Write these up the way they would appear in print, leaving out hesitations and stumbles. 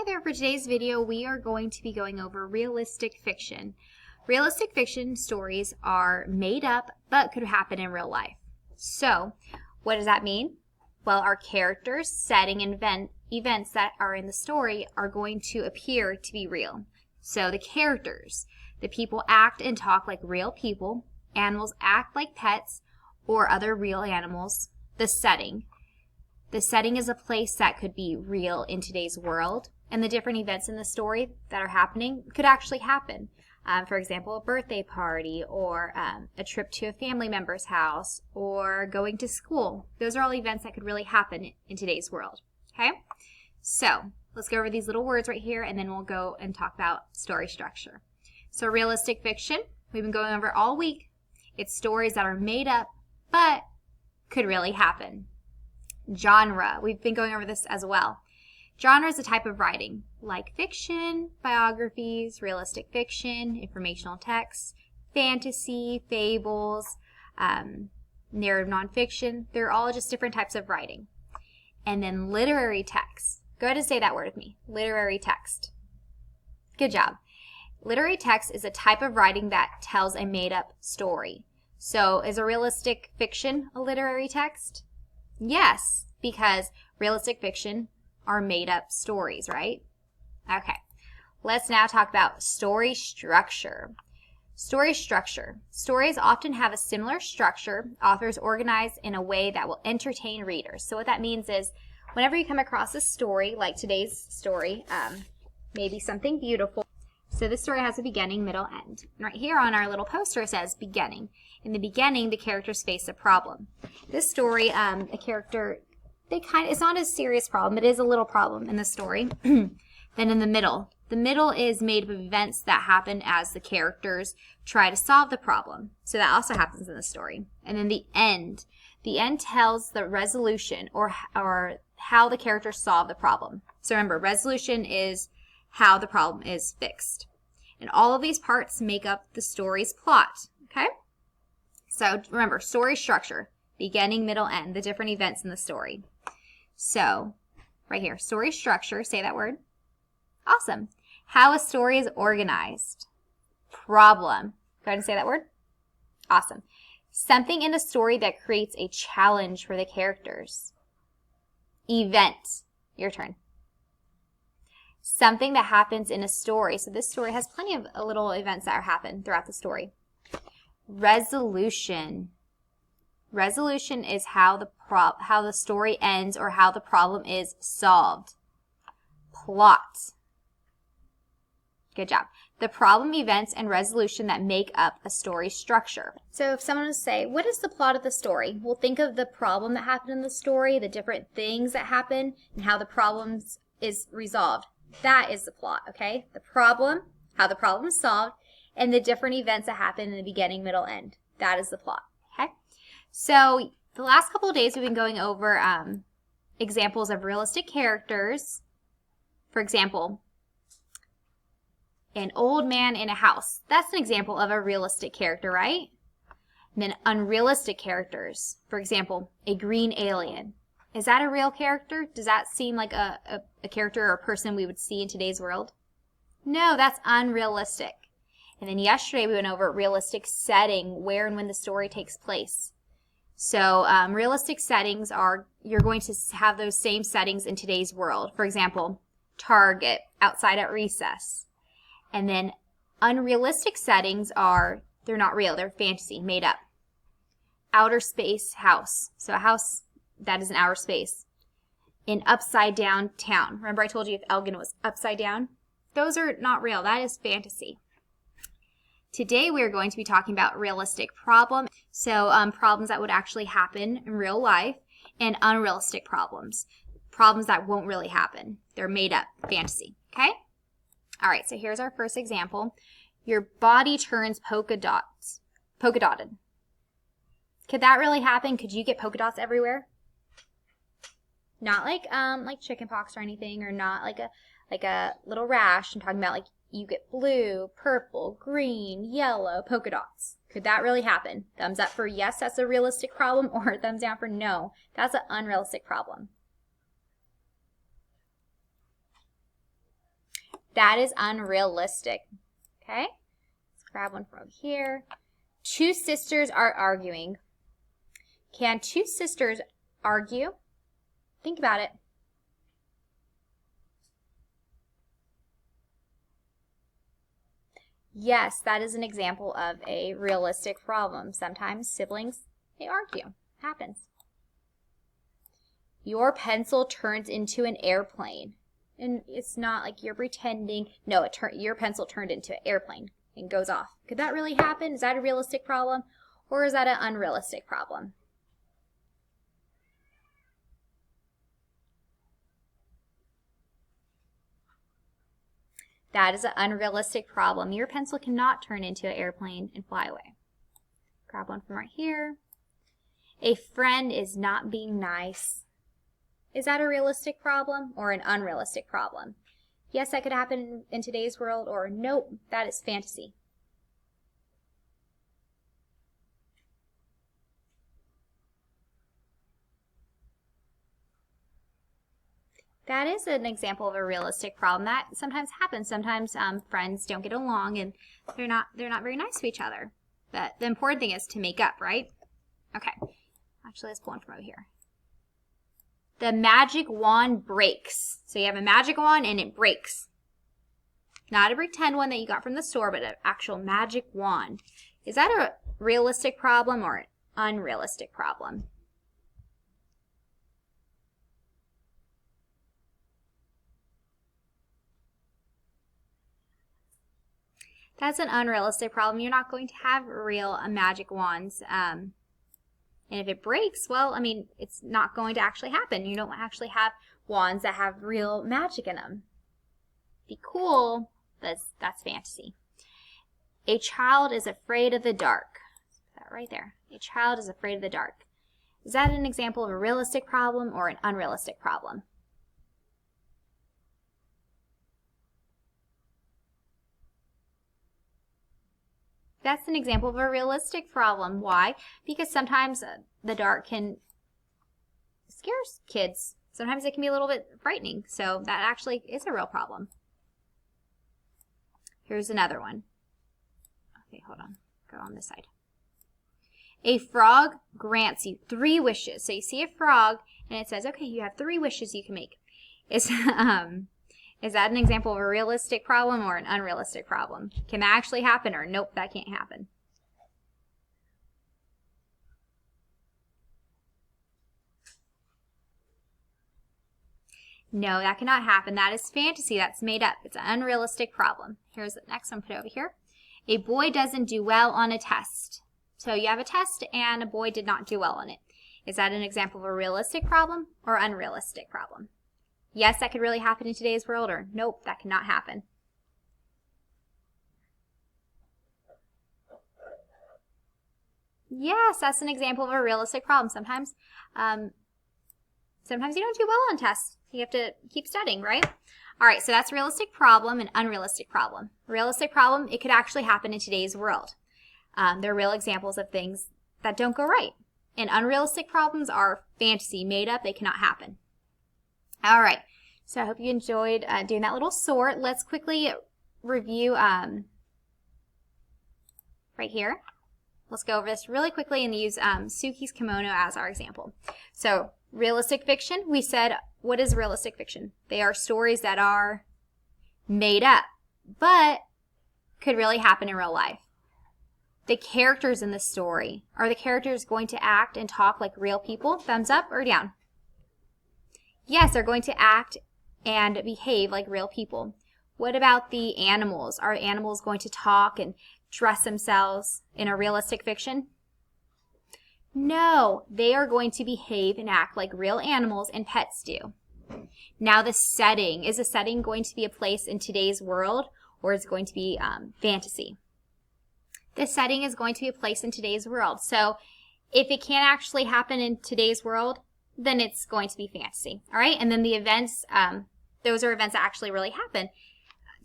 there, for today's video we are going to be going over realistic fiction. Realistic fiction stories are made up but could happen in real life. So, what does that mean? Well, our characters, setting, and events that are in the story are going to appear to be real. So the characters, the people act and talk like real people, animals act like pets or other real animals. The setting is a place that could be real in today's world, and the different events in the story that are happening could actually happen. For example, a birthday party, or a trip to a family member's house, or going to school. Those are all events that could really happen in today's world. Okay? So, let's go over these little words right here, and then we'll go and talk about story structure. So, realistic fiction, we've been going over all week. It's stories that are made up, but could really happen. Genre, we've been going over this as well. Genre is a type of writing, like fiction, biographies, realistic fiction, informational texts, fantasy, fables, narrative nonfiction. They're all just different types of writing. And then literary text. Go ahead and say that word with me. Literary text. Good job. Literary text is a type of writing that tells a made-up story. So is a realistic fiction a literary text? Yes, because realistic fiction are made-up stories, right? Okay, let's now talk about story structure. Story structure. Stories often have a similar structure. Authors organize in a way that will entertain readers. So what that means is whenever you come across a story, like today's story, maybe something beautiful. So this story has a beginning, middle, end. And right here on our little poster it says beginning. In the beginning, the characters face a problem. This story, a character, it's not a serious problem. It is a little problem in the story. Then in the middle is made of events that happen as the characters try to solve the problem. So that also happens in the story. And then the end tells the resolution or how the characters solve the problem. So remember, resolution is how the problem is fixed. And all of these parts make up the story's plot, okay? So remember, story structure, beginning, middle, end, the different events in the story. So right here, story structure, say that word. Awesome. How a story is organized. Problem. Go ahead and say that word. Awesome. Something in a story that creates a challenge for the characters. Event. Your turn. Something that happens in a story. So this story has plenty of little events that happen throughout the story. Resolution. Resolution is how the story ends or how the problem is solved. Plot. Good job. The problem, events, and resolution that make up a story structure. So if someone would say, what is the plot of the story? We'll think of the problem that happened in the story, the different things that happen, and how the problem is resolved. That is the plot, okay? The problem, how the problem is solved, and the different events that happen in the beginning, middle, end. That is the plot, okay? So the last couple of days we've been going over examples of realistic characters. For example, an old man in a house. That's an example of a realistic character, right? And then unrealistic characters. For example, a green alien. Is that a real character? Does that seem like a character or a person we would see in today's world? No, that's unrealistic. And then yesterday we went over realistic setting, where and when the story takes place. So realistic settings are, you're going to have those same settings in today's world. For example, Target, outside at recess. And then unrealistic settings are, they're not real, they're fantasy, made up. Outer space house. So a house that is in outer space. An upside down town. Remember I told you if Elgin was upside down? Those are not real, that is fantasy. Today we are going to be talking about realistic problem. So problems that would actually happen in real life, and unrealistic problems. Problems that won't really happen. They're made up, fantasy, okay? All right, so here's our first example. Your body turns polka dotted. Could that really happen? Could you get polka dots everywhere? Not like chicken pox or anything, or not like a little rash. I'm talking about like you get blue, purple, green, yellow polka dots. Could that really happen? Thumbs up for yes, that's a realistic problem, or thumbs down for no, that's an unrealistic problem. That is unrealistic. Okay? Let's grab one from over here. Two sisters are arguing. Can two sisters argue? Think about it. Yes, that is an example of a realistic problem. Sometimes siblings, they argue. Happens. Your pencil turns into an airplane. And it's not like you're pretending. No, your pencil turned into an airplane and goes off. Could that really happen? Is that a realistic problem? Or is that an unrealistic problem? That is an unrealistic problem. Your pencil cannot turn into an airplane and fly away. Grab one from right here. A friend is not being nice. Is that a realistic problem or an unrealistic problem? Yes, that could happen in today's world, or nope, that is fantasy. That is an example of a realistic problem. That sometimes happens. Sometimes friends don't get along and they're not very nice to each other. But the important thing is to make up, right? Okay. Actually, let's pull one from over here. The magic wand breaks. So you have a magic wand and it breaks. Not a pretend one that you got from the store, but an actual magic wand. Is that a realistic problem or an unrealistic problem? That's an unrealistic problem. You're not going to have real magic wands. And if it breaks, well, I mean, it's not going to actually happen. You don't actually have wands that have real magic in them. Be cool, but that's fantasy. A child is afraid of the dark. That right there. A child is afraid of the dark. Is that an example of a realistic problem or an unrealistic problem? That's an example of a realistic problem. Why? Because sometimes the dark can scare kids. Sometimes it can be a little bit frightening. So that actually is a real problem. Here's another one. Okay, hold on. Go on this side. A frog grants you 3 wishes. So you see a frog and it says, okay, you have 3 wishes you can make. Is that an example of a realistic problem or an unrealistic problem? Can that actually happen or nope, that can't happen? No, that cannot happen. That is fantasy. That's made up. It's an unrealistic problem. Here's the next one put over here. A boy doesn't do well on a test. So you have a test and a boy did not do well on it. Is that an example of a realistic problem or unrealistic problem? Yes, that could really happen in today's world, or nope, that cannot happen. Yes, that's an example of a realistic problem. Sometimes you don't do well on tests. You have to keep studying, right? All right, so that's realistic problem and unrealistic problem. Realistic problem, it could actually happen in today's world. They're real examples of things that don't go right. And unrealistic problems are fantasy, made up, they cannot happen. All right, so I hope you enjoyed doing that little sort. Let's quickly review right here. Let's go over this really quickly and use Suki's kimono as our example. So realistic fiction, we said, what is realistic fiction? They are stories that are made up, but could really happen in real life. The characters in the story, are the characters going to act and talk like real people? Thumbs up or down? Yes, they're going to act and behave like real people. What about the animals? Are animals going to talk and dress themselves in a realistic fiction? No, they are going to behave and act like real animals and pets do. Now the setting. Is the setting going to be a place in today's world or is it going to be fantasy? The setting is going to be a place in today's world. So if it can't actually happen in today's world, then it's going to be fantasy. All right, and then the events, those are events that actually really happen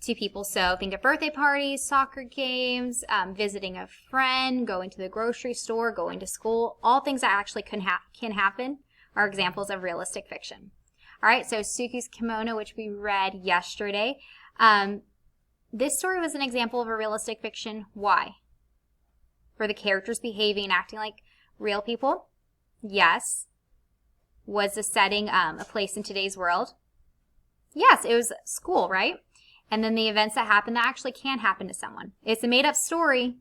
to people. So think of birthday parties, soccer games, visiting a friend, going to the grocery store, going to school. All things that actually can happen are examples of realistic fiction. All right, so Suki's kimono, which we read yesterday, This story was an example of a realistic fiction. Why? Were the characters behaving and acting like real people? Yes. Was the setting a place in today's world? Yes, it was school, right? And then the events that happen that actually can happen to someone. It's a made-up story,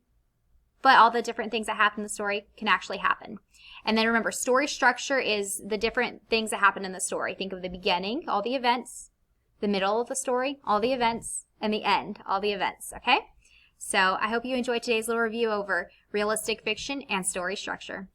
but all the different things that happen in the story can actually happen. And then remember, story structure is the different things that happen in the story. Think of the beginning, all the events, the middle of the story, all the events, and the end, all the events, okay? So I hope you enjoyed today's little review over realistic fiction and story structure.